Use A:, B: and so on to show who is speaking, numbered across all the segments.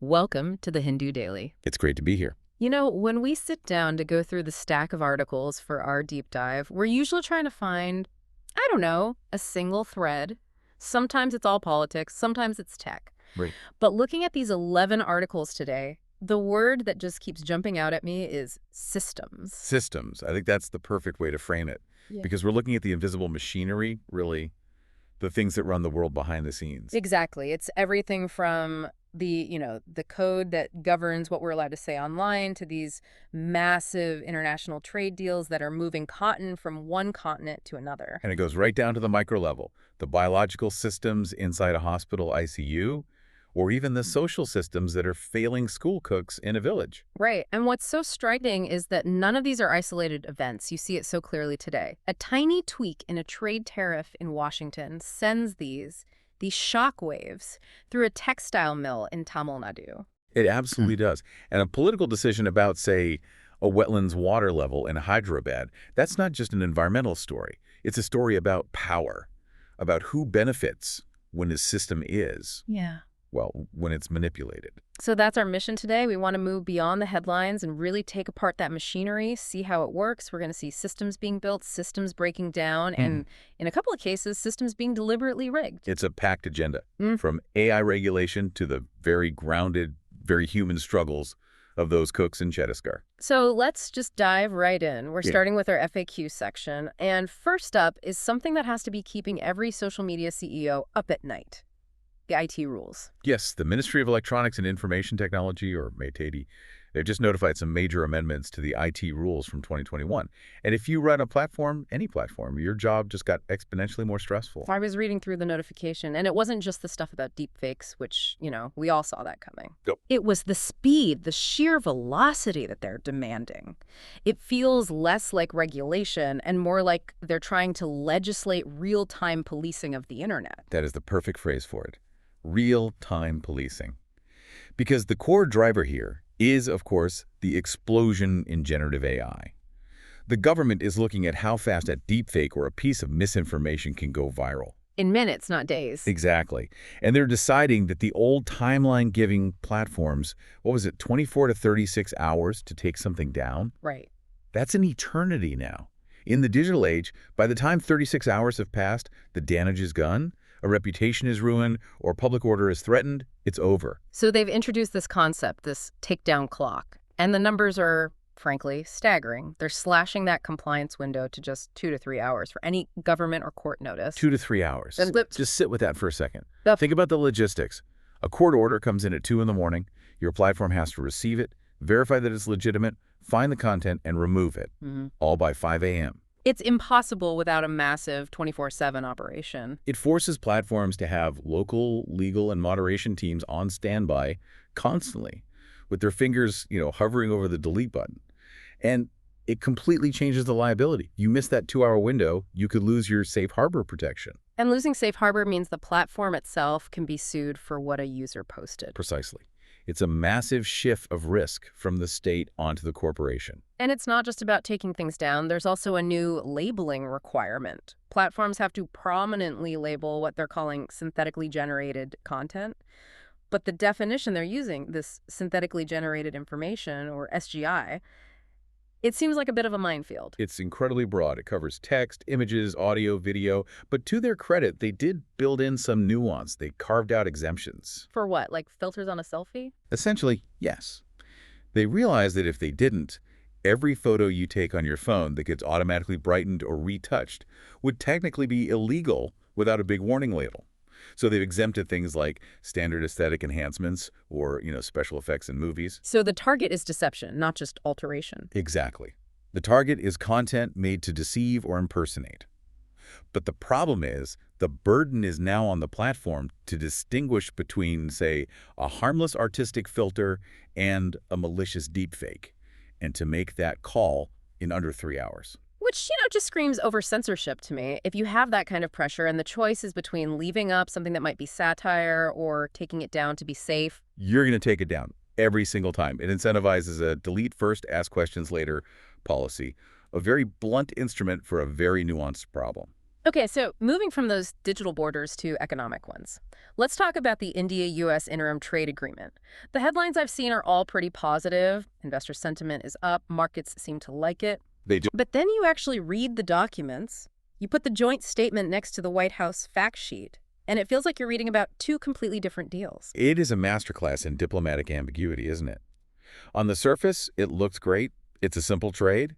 A: Welcome to the Hindu Daily.
B: It's great to be here.
A: You know, when we sit down to go through the stack of articles for our deep dive, we're usually trying to find, I don't know, a single thread. Sometimes it's all politics, sometimes it's tech.
B: Right.
A: But looking at these 11 articles today, the word that just keeps jumping out at me is systems.
B: Systems. I think that's the perfect way to frame it.
A: Yeah.
B: Because we're looking at the invisible machinery, really, the things that run the world behind the scenes.
A: Exactly. It's everything from the code that governs what we're allowed to say online to these massive international trade deals that are moving cotton from one continent to another.
B: And it goes right down to the micro level, the biological systems inside a hospital ICU, or even the social systems that are failing school cooks in a village.
A: Right. And what's so striking is that none of these are isolated events. You see it so clearly today. A tiny tweak in a trade tariff in Washington sends these shock waves through a textile mill in Tamil Nadu.
B: It absolutely does. And a political decision about, say, a wetlands water level in Hyderabad, that's not just an environmental story. It's a story about power, about who benefits when a system is.
A: Yeah.
B: Well, when it's manipulated.
A: So that's our mission today. We want to move beyond the headlines and really take apart that machinery, see how it works. We're going to see systems being built, systems breaking down, and in a couple of cases, systems being deliberately rigged.
B: It's a packed agenda, from AI regulation to the very grounded, very human struggles of those cooks in Chhattisgarh.
A: So let's just dive right in. We're starting with our FAQ section. And first up is something that has to be keeping every social media CEO up at night. The IT rules.
B: Yes, the Ministry of Electronics and Information Technology, or MeTEDI, they've just notified some major amendments to the IT rules from 2021. And if you run a platform, any platform, your job just got exponentially more stressful.
A: I was reading through the notification, and it wasn't just the stuff about deepfakes, which, we all saw that coming.
B: Yep.
A: It was the speed, the sheer velocity that they're demanding. It feels less like regulation and more like they're trying to legislate real-time policing of the internet.
B: That is the perfect phrase for it. Real-time policing. Because the core driver here is, of course, the explosion in generative AI. The government is looking at how fast a deepfake or a piece of misinformation can go viral.
A: In minutes, not days.
B: Exactly. And they're deciding that the old timeline-giving platforms, 24 to 36 hours to take something down?
A: Right.
B: That's an eternity now. In the digital age, by the time 36 hours have passed, the damage is done, a reputation is ruined, or public order is threatened, it's over.
A: So they've introduced this concept, this takedown clock, and the numbers are, frankly, staggering. They're slashing that compliance window to just 2 to 3 hours for any government or court notice.
B: 2 to 3 hours. Just sit with that for a second.
A: Yep.
B: Think about the logistics. A court order comes in at 2 in the morning. Your platform has to receive it, verify that it's legitimate, find the content, and remove it, all by 5 a.m.
A: It's impossible without a massive 24/7 operation.
B: It forces platforms to have local, legal, and moderation teams on standby constantly with their fingers, hovering over the delete button. And it completely changes the liability. You miss that 2-hour window, you could lose your safe harbor protection.
A: And losing safe harbor means the platform itself can be sued for what a user posted.
B: Precisely. It's a massive shift of risk from the state onto the corporation.
A: And it's not just about taking things down. There's also a new labeling requirement. Platforms have to prominently label what they're calling synthetically generated content. But the definition they're using, this synthetically generated information, or SGI, it seems like a bit of a minefield.
B: It's incredibly broad. It covers text, images, audio, video. But to their credit, they did build in some nuance. They carved out exemptions.
A: For what, like filters on a selfie?
B: Essentially, yes. They realized that if they didn't, every photo you take on your phone that gets automatically brightened or retouched would technically be illegal without a big warning label. So they've exempted things like standard aesthetic enhancements or, special effects in movies.
A: So the target is deception, not just alteration.
B: Exactly. The target is content made to deceive or impersonate. But the problem is the burden is now on the platform to distinguish between, say, a harmless artistic filter and a malicious deepfake, and to make that call in under 3 hours.
A: Which, just screams over censorship to me. If you have that kind of pressure and the choice is between leaving up something that might be satire or taking it down to be safe.
B: You're going to take it down every single time. It incentivizes a delete first, ask questions later policy, a very blunt instrument for a very nuanced problem.
A: Okay, so moving from those digital borders to economic ones, let's talk about the India-U.S. Interim Trade Agreement. The headlines I've seen are all pretty positive. Investor sentiment is up. Markets seem to like it.
B: They do.
A: But then you actually read the documents. You put the joint statement next to the White House fact sheet, and it feels like you're reading about two completely different deals.
B: It is a masterclass in diplomatic ambiguity, isn't it? On the surface, it looks great. It's a simple trade.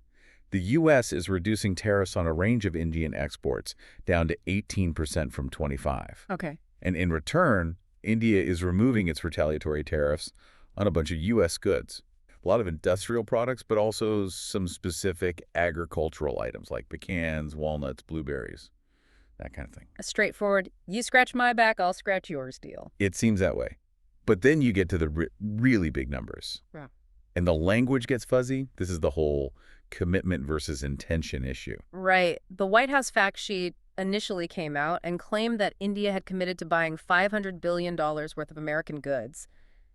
B: The U.S. is reducing tariffs on a range of Indian exports down to 18% from 25%.
A: Okay.
B: And in return, India is removing its retaliatory tariffs on a bunch of U.S. goods. A lot of industrial products, but also some specific agricultural items like pecans, walnuts, blueberries, that kind of thing.
A: A straightforward, you scratch my back, I'll scratch yours deal.
B: It seems that way. But then you get to the really big numbers.
A: Yeah.
B: And the language gets fuzzy. This is the whole commitment versus intention issue.
A: Right. The White House fact sheet initially came out and claimed that India had committed to buying $500 billion worth of American goods,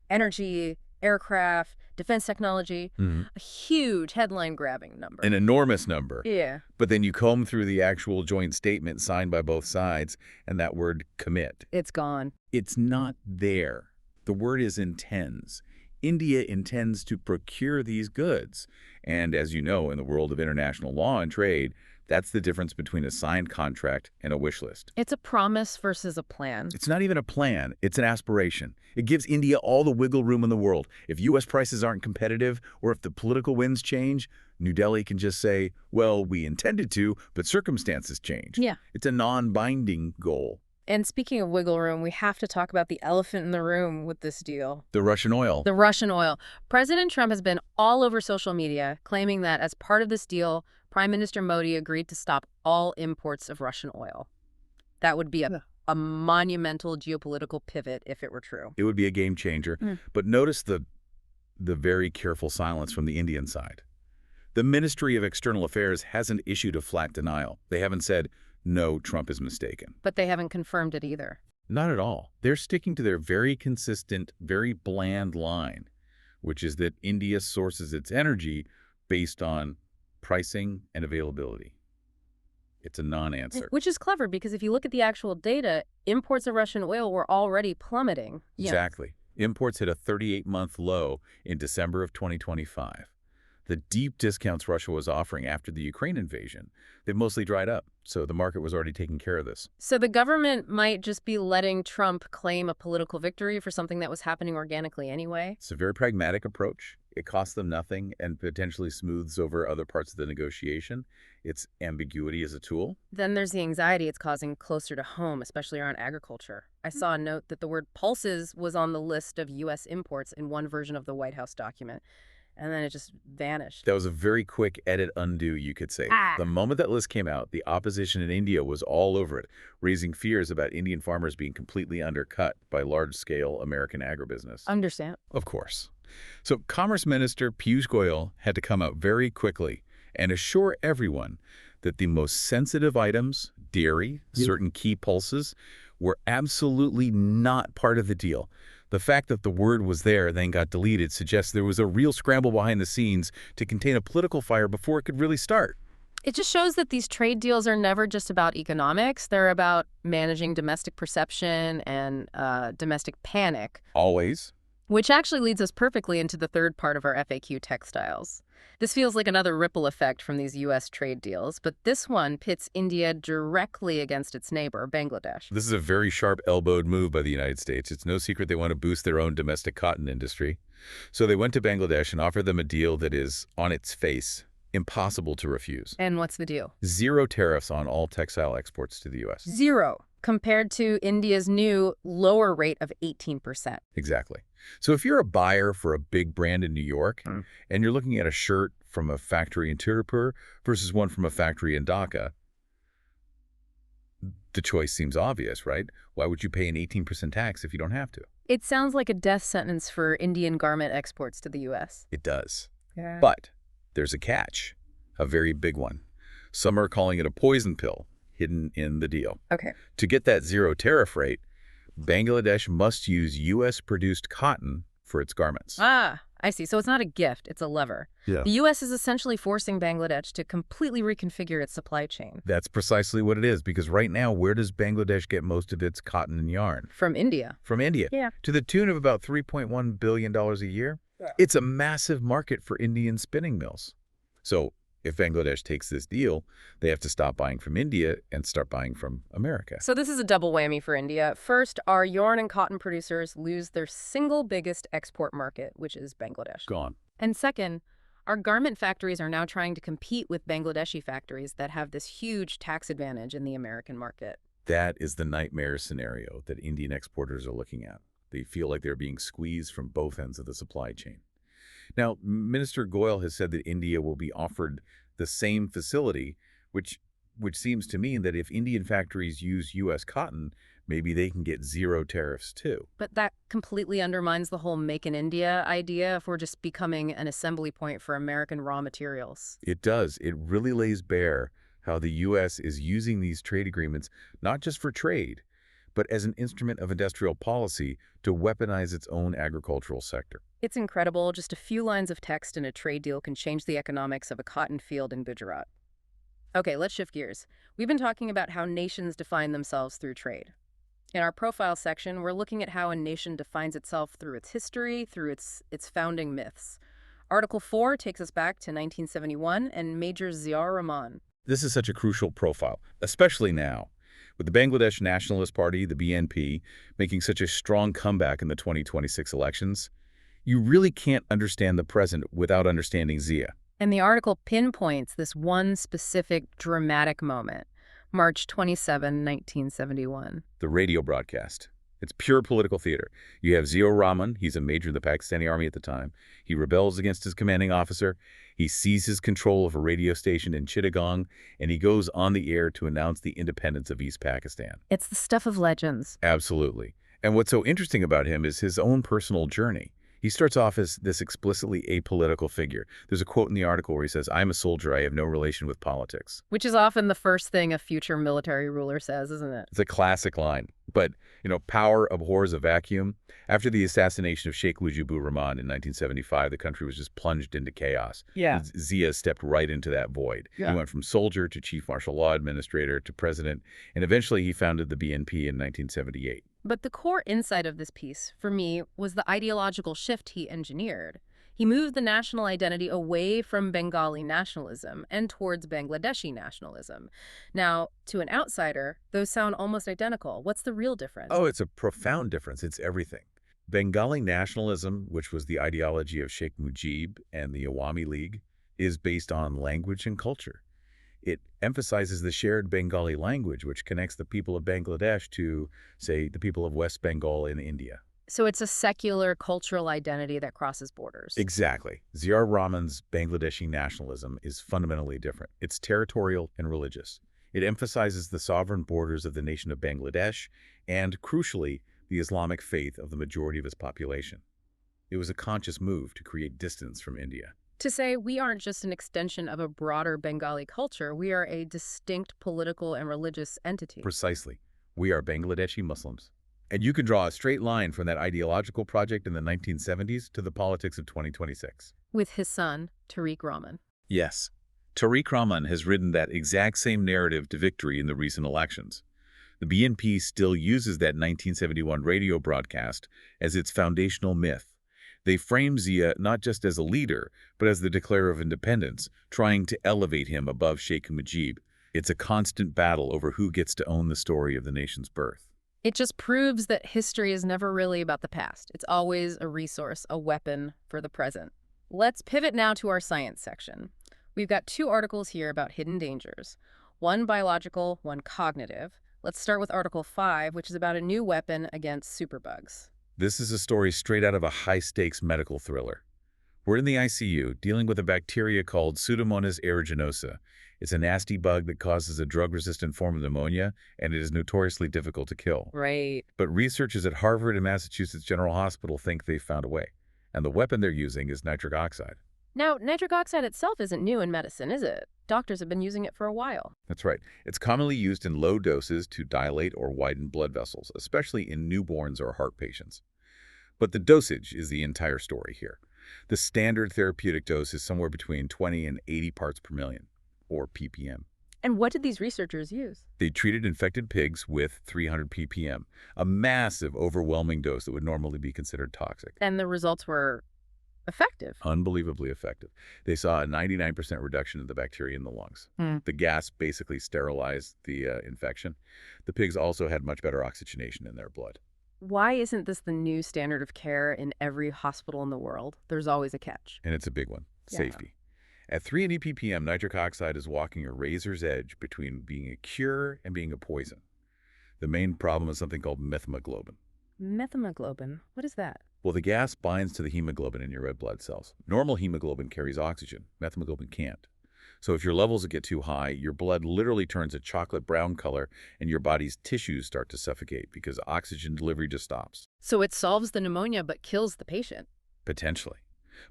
A: energy, aircraft, defense technology, a huge headline-grabbing number.
B: An enormous number.
A: Yeah.
B: But then you comb through the actual joint statement signed by both sides, and that word commit.
A: It's gone.
B: It's not there. The word is intends. India intends to procure these goods. And as you know, in the world of international law and trade, that's the difference between a signed contract and a wish list.
A: It's a promise versus a plan.
B: It's not even a plan. It's an aspiration. It gives India all the wiggle room in the world. If U.S. prices aren't competitive, or if the political winds change, New Delhi can just say, well, we intended to, but circumstances changed.
A: Yeah.
B: It's a non-binding goal.
A: And speaking of wiggle room, we have to talk about the elephant in the room with this deal.
B: The Russian oil.
A: The Russian oil. President Trump has been all over social media claiming that as part of this deal, Prime Minister Modi agreed to stop all imports of Russian oil. That would be a monumental geopolitical pivot if it were true.
B: It would be a game changer. But notice the very careful silence from the Indian side. The Ministry of External Affairs hasn't issued a flat denial. They haven't said, no, Trump is mistaken.
A: But they haven't confirmed it either.
B: Not at all. They're sticking to their very consistent, very bland line, which is that India sources its energy based on pricing and availability. It's a non-answer.
A: Which is clever because if you look at the actual data, imports of Russian oil were already plummeting.
B: Exactly. Imports hit a 38-month low in December of 2025. The deep discounts Russia was offering after the Ukraine invasion, they've mostly dried up, so the market was already taking care of this.
A: So the government might just be letting Trump claim a political victory for something that was happening organically anyway?
B: It's a very pragmatic approach. It costs them nothing and potentially smooths over other parts of the negotiation. It's ambiguity as a tool.
A: Then there's the anxiety it's causing closer to home, especially around agriculture. I saw a note that the word pulses was on the list of U.S. imports in one version of the White House document. And then it just vanished.
B: That was a very quick edit undo, you could say. The moment that list came out, the opposition in India was all over it, raising fears about Indian farmers being completely undercut by large-scale American agribusiness.
A: Understand.
B: Of course. So Commerce Minister Piyush Goyal had to come out very quickly and assure everyone that the most sensitive items, dairy, certain key pulses, were absolutely not part of the deal. The fact that the word was there then got deleted suggests there was a real scramble behind the scenes to contain a political fire before it could really start.
A: It just shows that these trade deals are never just about economics. They're about managing domestic perception and domestic panic.
B: Always.
A: Which actually leads us perfectly into the third part of our FAQ, textiles. This feels like another ripple effect from these U.S. trade deals, but this one pits India directly against its neighbor, Bangladesh.
B: This is a very sharp-elbowed move by the United States. It's no secret they want to boost their own domestic cotton industry. So they went to Bangladesh and offered them a deal that is, on its face, impossible to refuse.
A: And what's the deal?
B: 0 tariffs on all textile exports to the U.S.
A: 0, compared to India's new lower rate of 18%.
B: Exactly. So if you're a buyer for a big brand in New York and you're looking at a shirt from a factory in Tirupur versus one from a factory in Dhaka, the choice seems obvious, right? Why would you pay an 18% tax if you don't have to?
A: It sounds like a death sentence for Indian garment exports to the U.S.
B: It does.
A: Yeah.
B: But there's a catch, a very big one. Some are calling it a poison pill hidden in the deal.
A: Okay.
B: To get that 0 tariff rate, Bangladesh must use U.S.-produced cotton for its garments.
A: I I see. So it's not a gift, it's a lever.
B: Yeah.
A: The U.S. is essentially forcing Bangladesh to completely reconfigure its supply chain.
B: That's precisely what it is, because right now, where does Bangladesh get most of its cotton and yarn?
A: From India.
B: From India.
A: Yeah.
B: To the tune of about $3.1 billion a year. Yeah. It's a massive market for Indian spinning mills. So if Bangladesh takes this deal, they have to stop buying from India and start buying from America.
A: So this is a double whammy for India. First, our yarn and cotton producers lose their single biggest export market, which is Bangladesh.
B: Gone.
A: And second, our garment factories are now trying to compete with Bangladeshi factories that have this huge tax advantage in the American market.
B: That is the nightmare scenario that Indian exporters are looking at. They feel like they're being squeezed from both ends of the supply chain. Now, Minister Goyal has said that India will be offered the same facility, which seems to mean that if Indian factories use U.S. cotton, maybe they can get zero tariffs too.
A: But that completely undermines the whole Make in India idea if we're just becoming an assembly point for American raw materials.
B: It does. It really lays bare how the U.S. is using these trade agreements not just for trade, but as an instrument of industrial policy to weaponize its own agricultural sector.
A: It's incredible. Just a few lines of text in a trade deal can change the economics of a cotton field in Gujarat. Okay, let's shift gears. We've been talking about how nations define themselves through trade. In our profile section, we're looking at how a nation defines itself through its history, through its founding myths. Article 4 takes us back to 1971 and Major Ziaur Rahman.
B: This is such a crucial profile, especially now, with the Bangladesh Nationalist Party, the BNP, making such a strong comeback in the 2026 elections. You really can't understand the present without understanding Zia.
A: And the article pinpoints this one specific dramatic moment, March 27, 1971.
B: The radio broadcast. It's pure political theater. You have Ziaur Rahman. He's a major in the Pakistani army at the time. He rebels against his commanding officer. He seizes control of a radio station in Chittagong, and he goes on the air to announce the independence of East Pakistan.
A: It's the stuff of legends.
B: Absolutely. And what's so interesting about him is his own personal journey. He starts off as this explicitly apolitical figure. There's a quote in the article where he says, "I'm a soldier, I have no relation with politics."
A: Which is often the first thing a future military ruler says, isn't it?
B: It's a classic line. But, power abhors a vacuum. After the assassination of Sheikh Mujibur Rahman in 1975, the country was just plunged into chaos.
A: Yeah.
B: Zia stepped right into that void.
A: Yeah.
B: He went from soldier to chief martial law administrator to president, and eventually he founded the BNP in 1978.
A: But the core insight of this piece, for me, was the ideological shift he engineered. He moved the national identity away from Bengali nationalism and towards Bangladeshi nationalism. Now, to an outsider, those sound almost identical. What's the real difference?
B: Oh, it's a profound difference. It's everything. Bengali nationalism, which was the ideology of Sheikh Mujib and the Awami League, is based on language and culture. It emphasizes the shared Bengali language, which connects the people of Bangladesh to, say, the people of West Bengal in India.
A: So it's a secular cultural identity that crosses borders.
B: Exactly. Ziaur Rahman's Bangladeshi nationalism is fundamentally different. It's territorial and religious. It emphasizes the sovereign borders of the nation of Bangladesh and, crucially, the Islamic faith of the majority of its population. It was a conscious move to create distance from India.
A: To say we aren't just an extension of a broader Bengali culture, we are a distinct political and religious entity.
B: Precisely. We are Bangladeshi Muslims. And you can draw a straight line from that ideological project in the 1970s to the politics of 2026.
A: With his son, Tariq Rahman.
B: Yes. Tariq Rahman has ridden that exact same narrative to victory in the recent elections. The BNP still uses that 1971 radio broadcast as its foundational myth. They frame Zia not just as a leader, but as the declarer of independence, trying to elevate him above Sheikh Mujib. It's a constant battle over who gets to own the story of the nation's birth.
A: It just proves that history is never really about the past. It's always a resource, a weapon for the present. Let's pivot now to our science section. We've got 2 articles here about hidden dangers. One biological, one cognitive. Let's start with Article 5, which is about a new weapon against superbugs.
B: This is a story straight out of a high-stakes medical thriller. We're in the ICU dealing with a bacteria called Pseudomonas aeruginosa. It's a nasty bug that causes a drug-resistant form of pneumonia, and it is notoriously difficult to kill.
A: Right.
B: But researchers at Harvard and Massachusetts General Hospital think they've found a way. And the weapon they're using is nitric oxide.
A: Now, nitric oxide itself isn't new in medicine, is it? Doctors have been using it for a while.
B: That's right. It's commonly used in low doses to dilate or widen blood vessels, especially in newborns or heart patients. But the dosage is the entire story here. The standard therapeutic dose is somewhere between 20 and 80 parts per million, or ppm.
A: And what did these researchers use?
B: They treated infected pigs with 300 ppm, a massive, overwhelming dose that would normally be considered toxic.
A: And the results were effective.
B: Unbelievably effective. They saw a 99% reduction in the bacteria in the lungs. The gas basically sterilized the infection. The pigs also had much better oxygenation in their blood.
A: Why isn't this the new standard of care in every hospital in the world? There's always a catch.
B: And it's a big one.
A: Yeah.
B: Safety. At 380 ppm, nitric oxide is walking a razor's edge between being a cure and being a poison. The main problem is something called methemoglobin.
A: Methemoglobin? What is that?
B: Well, the gas binds to the hemoglobin in your red blood cells. Normal hemoglobin carries oxygen. Methemoglobin can't. So if your levels get too high, your blood literally turns a chocolate brown color and your body's tissues start to suffocate because oxygen delivery just stops.
A: So it solves the pneumonia but kills the patient.
B: Potentially.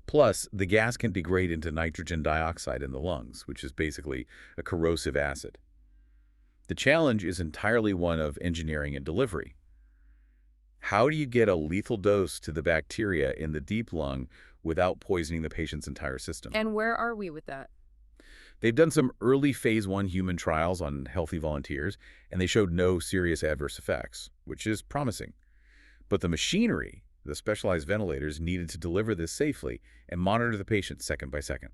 B: Plus, the gas can degrade into nitrogen dioxide in the lungs, which is basically a corrosive acid. The challenge is entirely one of engineering and delivery. How do you get a lethal dose to the bacteria in the deep lung without poisoning the patient's entire system?
A: And where are we with that?
B: They've done some early phase 1 human trials on healthy volunteers, and they showed no serious adverse effects, which is promising. But the machinery, the specialized ventilators, needed to deliver this safely and monitor the patient second by second.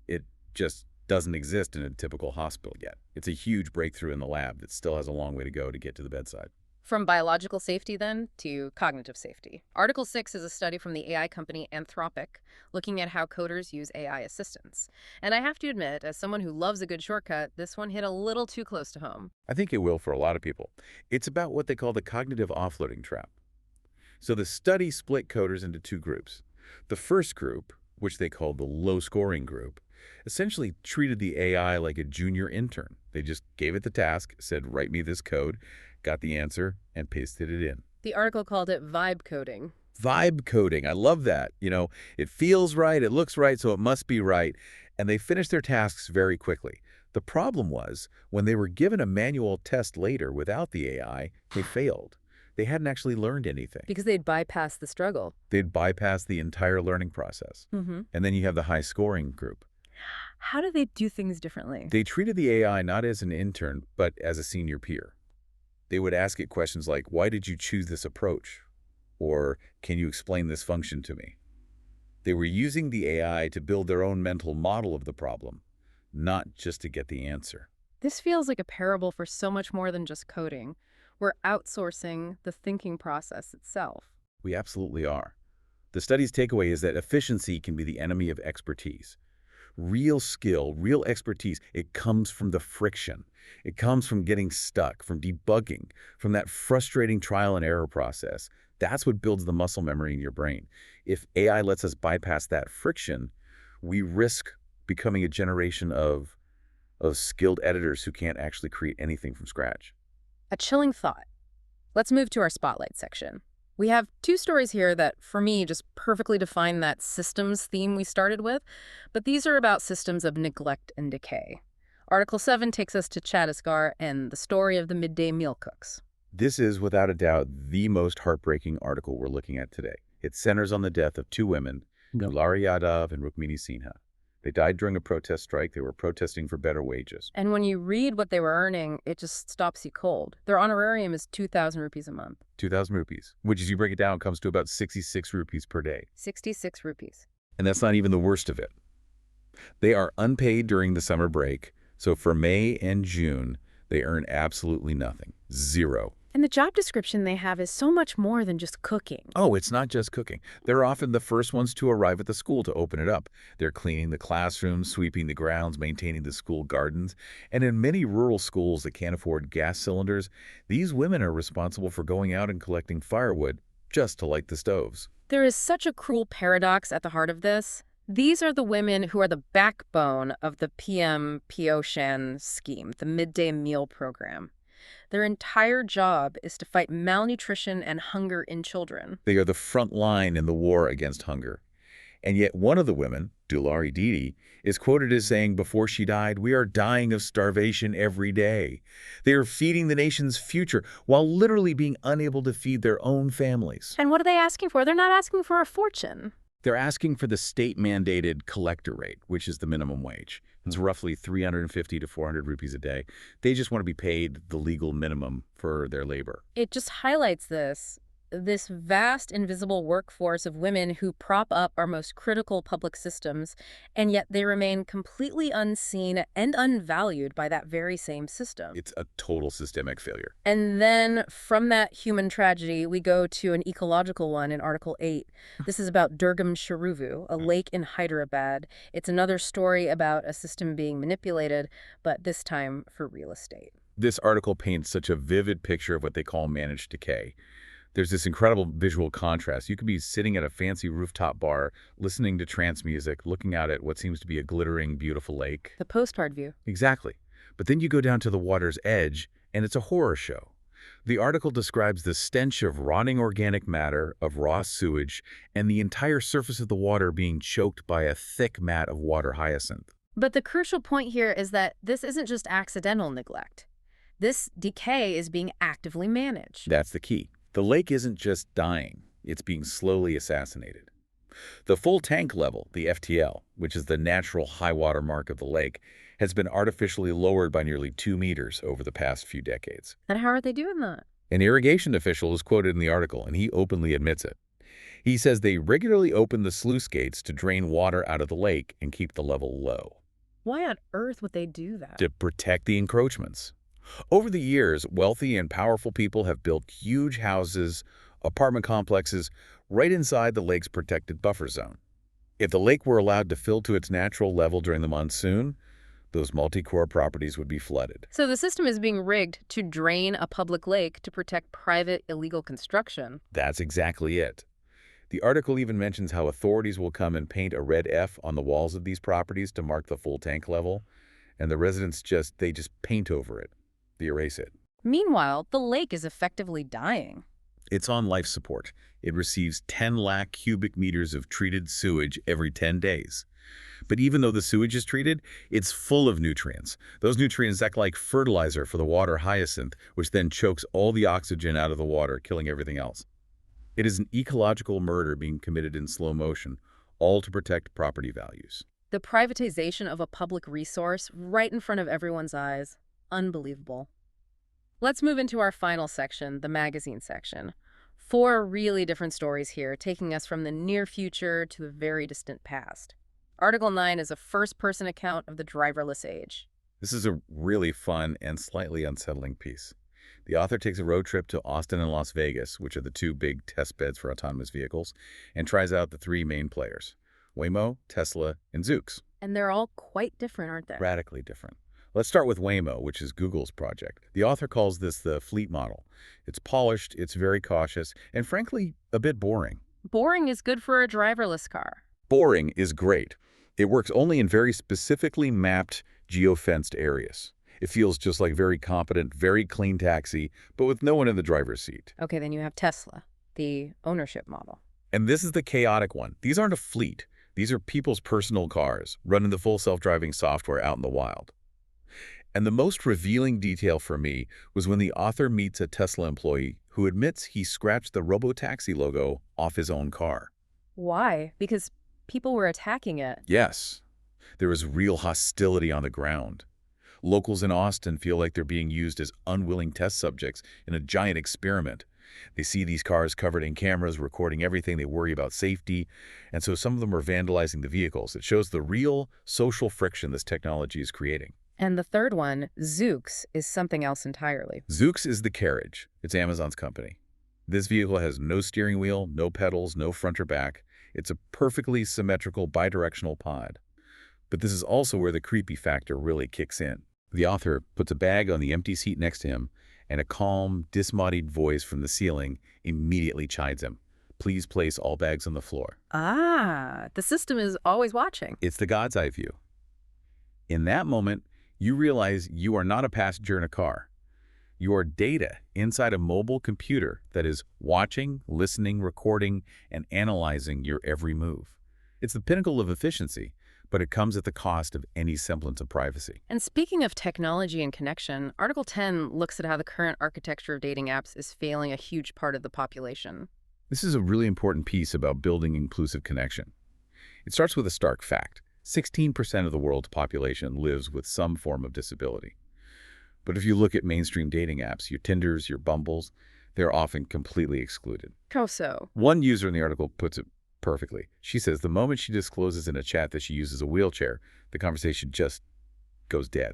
B: It just doesn't exist in a typical hospital yet. It's a huge breakthrough in the lab that still has a long way to go to get to the bedside.
A: From biological safety, then, to cognitive safety. Article 6 is a study from the AI company Anthropic, looking at how coders use AI assistants. And I have to admit, as someone who loves a good shortcut, this one hit a little too close to home.
B: I think it will for a lot of people. It's about what they call the cognitive offloading trap. So the study split coders into two groups. The first group, which they called the low-scoring group, essentially treated the AI like a junior intern. They just gave it the task, said, write me this code, got the answer, and pasted it in.
A: The article called it vibe coding.
B: Vibe coding. I love that. You know, it feels right, it looks right, so it must be right. And they finished their tasks very quickly. The problem was, when they were given a manual test later without the AI, they failed. They hadn't actually learned anything.
A: Because they'd bypassed the struggle.
B: They'd bypassed the entire learning process. And then you have the high-scoring group.
A: How do they do things differently?
B: They treated the AI not as an intern, but as a senior peer. They would ask it questions like, why did you choose this approach? Or, can you explain this function to me? They were using the AI to build their own mental model of the problem, not just to get the answer.
A: This feels like a parable for so much more than just coding. We're outsourcing the thinking process itself.
B: We absolutely are. The study's takeaway is that efficiency can be the enemy of expertise. Real skill, real expertise, it comes from the friction. It comes from getting stuck, from debugging, from that frustrating trial and error process. That's what builds the muscle memory in your brain. If AI lets us bypass that friction, we risk becoming a generation of skilled editors who can't actually create anything from scratch.
A: A chilling thought. Let's move to our spotlight section. We have two stories here that, for me, just perfectly define that systems theme we started with, but these are about systems of neglect and decay. Article 7 takes us to Chhattisgarh and the story of the midday meal cooks.
B: This is, without a doubt, the most heartbreaking article we're looking at today. It centers on the death of two women, Dulari Yadav and Rukmini Sinha. They died during a protest strike. They were protesting for better wages.
A: And when you read what they were earning, it just stops you cold. Their honorarium is 2,000 rupees a month.
B: 2,000 rupees, which, as you break it down, comes to about 66 rupees per day.
A: 66 rupees.
B: And that's not even the worst of it. They are unpaid during the summer break, so for May and June, they earn absolutely nothing. Zero.
A: And the job description they have is so much more than just cooking.
B: Oh, it's not just cooking. They're often the first ones to arrive at the school to open it up. They're cleaning the classrooms, sweeping the grounds, maintaining the school gardens. And in many rural schools that can't afford gas cylinders, these women are responsible for going out and collecting firewood just to light the stoves.
A: There is such a cruel paradox at the heart of this. These are the women who are the backbone of the PM Poshan scheme, the midday meal program. Their entire job is to fight malnutrition and hunger in children.
B: They are the front line in the war against hunger. And yet one of the women, Dulari Didi, is quoted as saying before she died, "We are dying of starvation every day." They are feeding the nation's future while literally being unable to feed their own families.
A: And what are they asking for? They're not asking for a fortune.
B: They're asking for the state-mandated collector rate, which is the minimum wage. It's roughly 350 to 400 rupees a day. They just want to be paid the legal minimum for their labor.
A: It just highlights this vast invisible workforce of women who prop up our most critical public systems, and yet they remain completely unseen and unvalued by that very same system.
B: It's a total systemic failure.
A: And then from that human tragedy, we go to an ecological one in Article 8. This is about Durgam, Cheruvu, a lake in Hyderabad. It's another story about a system being manipulated, but this time for real estate.
B: This article paints such a vivid picture of what they call managed decay. There's this incredible visual contrast. You could be sitting at a fancy rooftop bar, listening to trance music, looking out at what seems to be a glittering, beautiful lake.
A: The postcard view.
B: Exactly. But then you go down to the water's edge, and it's a horror show. The article describes the stench of rotting organic matter, of raw sewage, and the entire surface of the water being choked by a thick mat of water hyacinth.
A: But the crucial point here is that this isn't just accidental neglect. This decay is being actively managed.
B: That's the key. The lake isn't just dying, it's being slowly assassinated. The full tank level, the FTL, which is the natural high water mark of the lake, has been artificially lowered by nearly 2 meters over the past few decades.
A: And how are they doing that?
B: An irrigation official is quoted in the article, and he openly admits it. He says they regularly open the sluice gates to drain water out of the lake and keep the level low.
A: Why on earth would they do that?
B: To protect the encroachments. Over the years, wealthy and powerful people have built huge houses, apartment complexes, right inside the lake's protected buffer zone. If the lake were allowed to fill to its natural level during the monsoon, those multi-core properties would be flooded.
A: So the system is being rigged to drain a public lake to protect private illegal construction.
B: That's exactly it. The article even mentions how authorities will come and paint a red F on the walls of these properties to mark the full tank level, and the residents just paint over it. They erase it.
A: Meanwhile, the lake is effectively dying.
B: It's on life support. It receives 10 lakh cubic meters of treated sewage every 10 days. But even though the sewage is treated, it's full of nutrients. Those nutrients act like fertilizer for the water hyacinth, which then chokes all the oxygen out of the water, killing everything else. It is an ecological murder being committed in slow motion, all to protect property values.
A: The privatization of a public resource right in front of everyone's eyes. Unbelievable. Let's move into our final section, the magazine section. 4 really different stories here, taking us from the near future to the very distant past. Article 9 is a first-person account of the driverless age.
B: This is a really fun and slightly unsettling piece. The author takes a road trip to Austin and Las Vegas, which are the 2 big test beds for autonomous vehicles, and tries out the 3 main players, Waymo, Tesla, and Zoox.
A: And they're all quite different, aren't they?
B: Radically different. Let's start with Waymo, which is Google's project. The author calls this the fleet model. It's polished, it's very cautious, and frankly, a bit boring.
A: Boring is good for a driverless car.
B: Boring is great. It works only in very specifically mapped, geofenced areas. It feels just like very competent, very clean taxi, but with no one in the driver's seat.
A: Okay, then you have Tesla, the ownership model.
B: And this is the chaotic one. These aren't a fleet. These are people's personal cars, running the full self-driving software out in the wild. And the most revealing detail for me was when the author meets a Tesla employee who admits he scratched the Robotaxi logo off his own car.
A: Why? Because people were attacking it.
B: Yes, there was real hostility on the ground. Locals in Austin feel like they're being used as unwilling test subjects in a giant experiment. They see these cars covered in cameras recording everything. They worry about safety, and so some of them are vandalizing the vehicles. It shows the real social friction this technology is creating.
A: And the third one, Zoox, is something else entirely.
B: Zoox is the carriage. It's Amazon's company. This vehicle has no steering wheel, no pedals, no front or back. It's a perfectly symmetrical bidirectional pod. But this is also where the creepy factor really kicks in. The author puts a bag on the empty seat next to him, and a calm, disembodied voice from the ceiling immediately chides him. Please place all bags on the floor.
A: Ah, the system is always watching.
B: It's the God's eye view. In that moment, you realize you are not a passenger in a car. You are data inside a mobile computer that is watching, listening, recording, and analyzing your every move. It's the pinnacle of efficiency, but it comes at the cost of any semblance of privacy.
A: And speaking of technology and connection, Article 10 looks at how the current architecture of dating apps is failing a huge part of the population.
B: This is a really important piece about building inclusive connection. It starts with a stark fact. 16% of the world's population lives with some form of disability. But if you look at mainstream dating apps, your Tinders, your Bumbles, they're often completely excluded.
A: How so?
B: One user in the article puts it perfectly. She says the moment she discloses in a chat that she uses a wheelchair, the conversation just goes dead.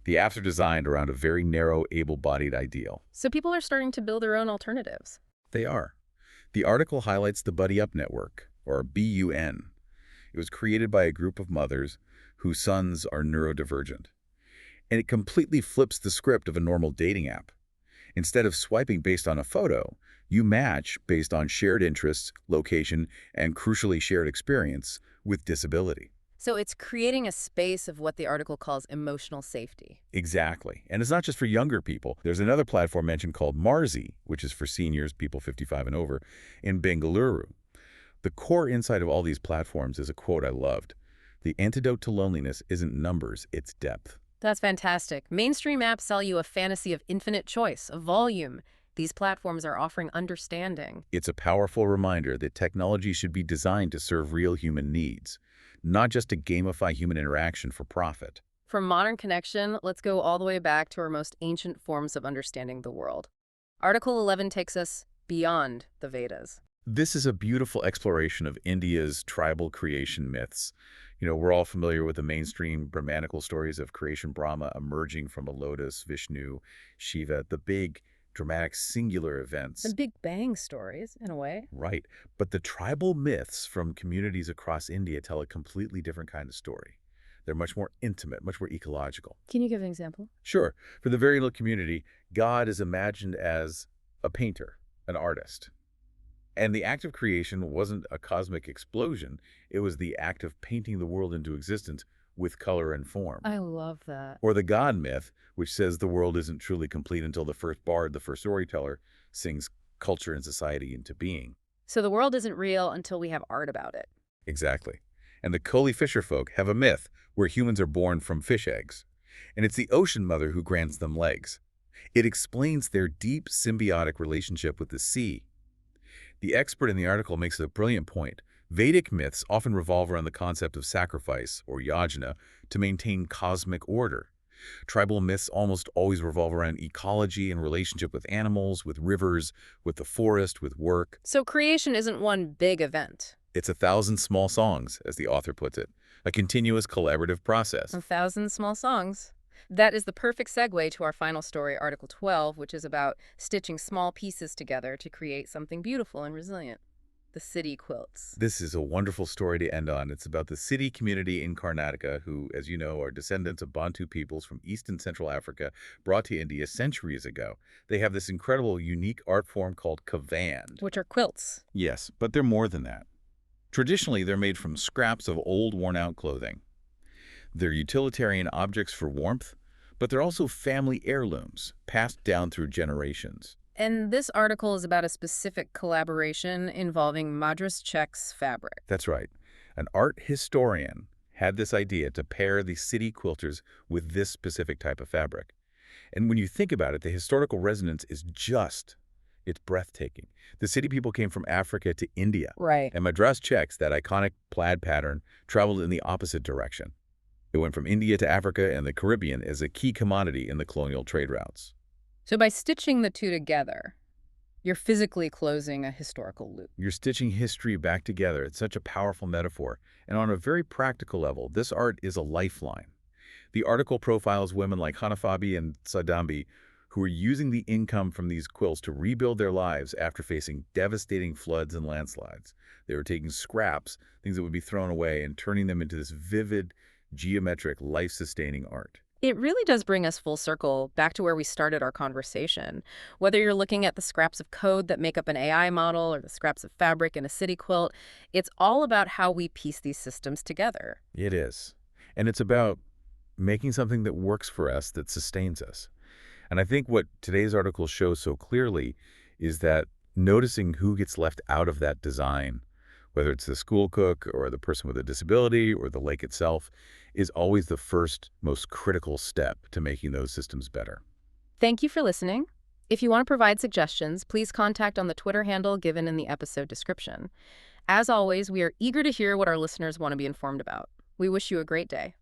B: The apps are designed around a very narrow, able-bodied ideal.
A: So people are starting to build their own alternatives.
B: They are. The article highlights the Buddy Up Network, or BUN. It was created by a group of mothers whose sons are neurodivergent. And it completely flips the script of a normal dating app. Instead of swiping based on a photo, you match based on shared interests, location, and crucially shared experience with disability.
A: So it's creating a space of what the article calls emotional safety.
B: Exactly. And it's not just for younger people. There's another platform mentioned called Marzi, which is for seniors, people 55 and over, in Bengaluru. The core insight of all these platforms is a quote I loved. The antidote to loneliness isn't numbers, it's depth.
A: That's fantastic. Mainstream apps sell you a fantasy of infinite choice, of volume. These platforms are offering understanding.
B: It's a powerful reminder that technology should be designed to serve real human needs, not just to gamify human interaction for profit.
A: From modern connection, let's go all the way back to our most ancient forms of understanding the world. Article 11 takes us beyond the Vedas.
B: This is a beautiful exploration of India's tribal creation myths. We're all familiar with the mainstream Brahmanical stories of creation Brahma emerging from a lotus, Vishnu, Shiva, the big, dramatic, singular events.
A: The Big Bang stories, in a way.
B: Right. But the tribal myths from communities across India tell a completely different kind of story. They're much more intimate, much more ecological.
A: Can you give an example?
B: Sure. For the very little community, God is imagined as a painter, an artist. And the act of creation wasn't a cosmic explosion. It was the act of painting the world into existence with color and form.
A: I love that.
B: Or the God myth, which says the world isn't truly complete until the first bard, the first storyteller, sings culture and society into being.
A: So the world isn't real until we have art about it.
B: Exactly. And the Koli fisher folk have a myth where humans are born from fish eggs. And it's the ocean mother who grants them legs. It explains their deep symbiotic relationship with the sea. The expert in the article makes a brilliant point. Vedic myths often revolve around the concept of sacrifice, or yajna, to maintain cosmic order. Tribal myths almost always revolve around ecology and relationship with animals, with rivers, with the forest, with work.
A: So creation isn't one big event.
B: It's 1,000 small songs, as the author puts it, a continuous collaborative process.
A: 1,000 small songs. That is the perfect segue to our final story, Article 12, which is about stitching small pieces together to create something beautiful and resilient. The Siddi quilts.
B: This is a wonderful story to end on. It's about the Siddi community in Karnataka who, as you know, are descendants of Bantu peoples from East and Central Africa brought to India centuries ago. They have this incredible, unique art form called kavand.
A: Which are quilts.
B: Yes, but they're more than that. Traditionally, they're made from scraps of old, worn-out clothing. They're utilitarian objects for warmth, but they're also family heirlooms, passed down through generations.
A: And this article is about a specific collaboration involving Madras Czech's fabric.
B: That's right. An art historian had this idea to pair the Siddi quilters with this specific type of fabric. And when you think about it, the historical resonance is it's breathtaking. The Siddi people came from Africa to India.
A: Right.
B: And Madras Czechs, that iconic plaid pattern, traveled in the opposite direction. It went from India to Africa and the Caribbean as a key commodity in the colonial trade routes.
A: So by stitching the two together, you're physically closing a historical loop.
B: You're stitching history back together. It's such a powerful metaphor. And on a very practical level, this art is a lifeline. The article profiles women like Hanafabi and Sadambi who are using the income from these quilts to rebuild their lives after facing devastating floods and landslides. They were taking scraps, things that would be thrown away, and turning them into this vivid, geometric, life-sustaining art.
A: It really does bring us full circle back to where we started our conversation. Whether you're looking at the scraps of code that make up an AI model or the scraps of fabric in a Siddi quilt, it's all about how we piece these systems together.
B: It is. And it's about making something that works for us, that sustains us. And I think what today's article shows so clearly is that noticing who gets left out of that design, whether it's the school cook or the person with a disability or the lake itself, is always the first, most critical step to making those systems better.
A: Thank you for listening. If you want to provide suggestions, please contact on the Twitter handle given in the episode description. As always, we are eager to hear what our listeners want to be informed about. We wish you a great day.